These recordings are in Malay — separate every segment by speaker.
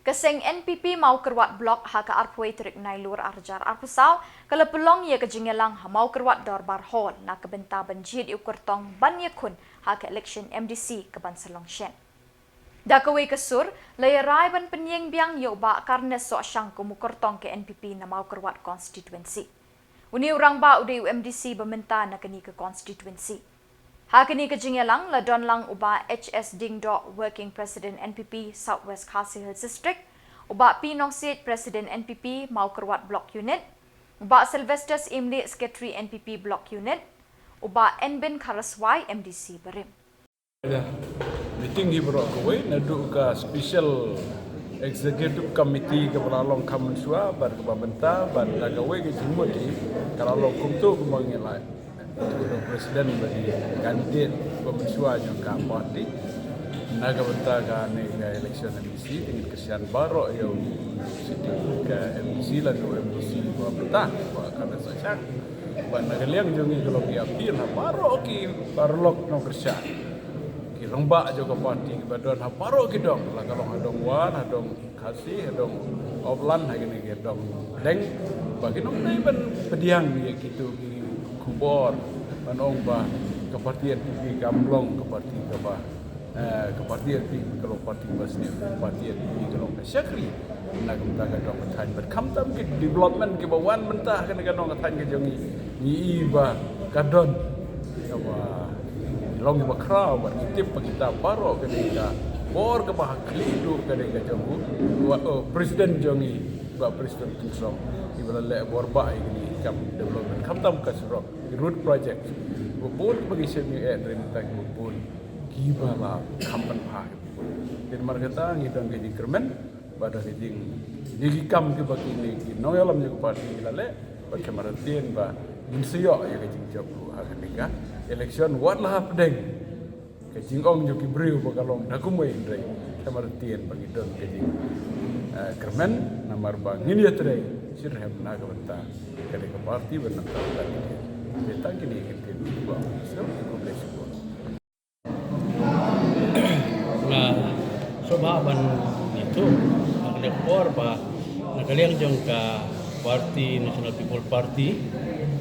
Speaker 1: Keseng NPP mau kerwat blok haka arpui terik nailur arjar arpusau kalau pelong ia kejingelang mau kerwat dorbar hall nak kebenta banjir ukur tong ban yakun haka election MDC ke ban selong shen. Dakawai kesur layarai ban penyeng biang yoba karena sok syang kumukur tong ke NPP na mau kerwat konstituensi. Uni orang ba udah UMDC berminta nak kini ke konstituensi. Hakini kejingelang la donlang uba HS Dingdo Working President NPP Southwest Khasi Hills District, uba Pinong Seat President NPP mau kerwat Block Unit, uba Sylvester Imli Secretary NPP Block Unit, uba Enbin Karaswai MDC Berim.
Speaker 2: Meeting di Brokaway nadu ka special executive committee ke Balalong Kamensua bar ke Bamenta bar Dagaway ke Jimudi kalau kumtu kumangilai presiden bagi kandidat Bamensua juga parti naga benta ka ni ka election MDC dengan kesian baro yo city ke MDC lalu MDC Bamenta karena saja ban naga liang jongi kalau dia apil baro ki barlok no kerja lembak juga parti kebadan haparo kidong lah kalau hadong wan hadong kasih hadong oblan hari ni hadong deng bagi nong nai ban pediang dia gitu kubor manong ba ke parti NPP gamblong ke parti ke parti NPP kalau parti basni parti NPP kalau syakri nak kita kadang bertanya berkamtam ke development ke bawan mentah kan kadang bertanya ke jongi ni ba kadon apa long iba crowd bar tip kita baro kedeka bor ke bah klidu kedeka jongu presiden jongi ba presiden tingsong ibala le bor ba ini kam development kamtam kasro road project bubun bagi semi dream tag bubun gibala kampan pa dan marketa ngidang ke increment pada hiding digikam ke bagi ni noyalam ni parti ilale ba kamaratien ba insiyo ya ke jingjob hakika election watlah pedeng kejingong joki briu bagalong dakumwe indre kamartien bagi don kejing kermen namar bang ini atre sirhem naga benta kade ke parti benang tadi beta kini kentin ba so kompleks ko
Speaker 3: na sobaban itu ada por ba nakaliang jong ka Parti National People Party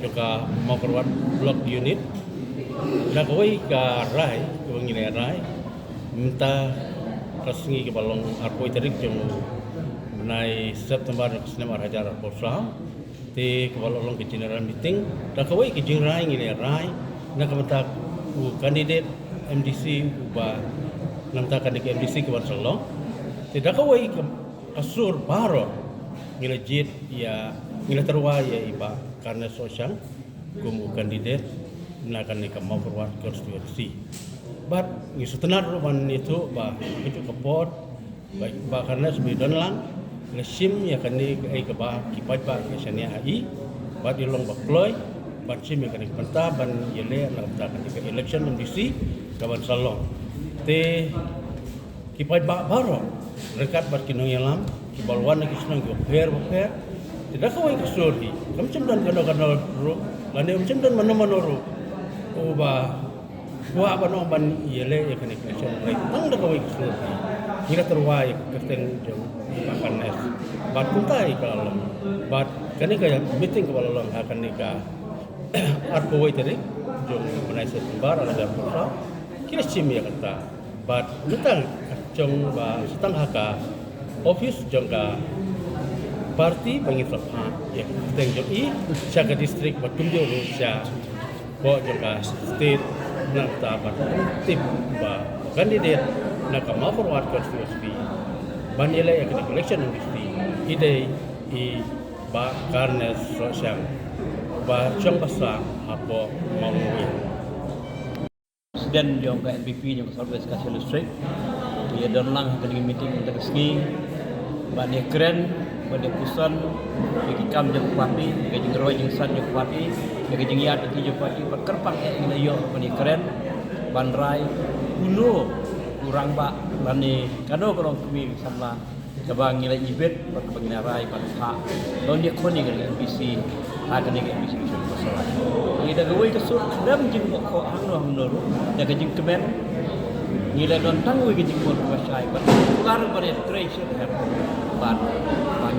Speaker 3: juga mau keluar blok unit nak kawai ka rai kawai ngilai rai minta resmi ke balong arpoi tarik jong menai September kesem arhajar arposa ti ke balong ke general meeting nak kawai ke rai ngilai rai nak minta kandidat MDC uba namta kandidat MDC ke Barcelona tidak kawai ke kasur baro ngilajit ya ngilatarwa ya iba karena sosial kumu kandidat nakan ni kamau perwat konstitusi but ni setenar ruman itu bah itu kepot baik bah karena sebidon lang lesim ya kan ni ai ke bah kipai ba ke sania ai bat ilong bakloy bat sim ya kan penta ban yele na ta kan ke election MDC kawan salong te kipai ba baro rekat bat kinong yalam kibalwan na kisnang go fair tidak kawai kesuri kami cemdan kano ru lande cemdan mano uba wa bano ban yele ya kan connection right tang da kawai kesuri kira terwai kerteng jong panes bat kuntai kalau bat kani kaya meeting ke balong akan nikah arpo wai tadi jong menai September ada program kira sim ya kata bat lutang jong ba setang haka office jong ka parti bangit lapha ya teng jong i saka district batum jo sya bo jong ka state na ta ba tip ba kandidat na ka ma forward constituency banile ya ke election industry ide i ba karne sosial ba jong basa apo mau
Speaker 4: presiden jong ka NPP jong Southwest Khasi Hills District ia donlang dengan meeting untuk ski bani keren bani pusan bagi kam jong parti bagi ngeroi jong san jong parti bagi jong yat jong parti perkerpang ila yo bani keren banrai kuno kurang ba bani kano kalau kami sama kabang ila ibet bagi narai ban ha don dia koni dengan NPC akan dengan NPC masalah ida gawai kesur kadam jeng ko ano hamnoro ya jeng kemen nilai don tanggu ke jingkor pasai ban keluar pada treasure have ban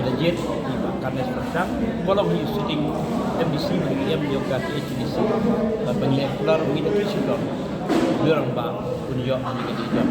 Speaker 4: legit di kames pasang bolong hi sitting MDC bagi dia menjawab HDC ban penilai keluar begitu treasure don orang bang punya ani ke dia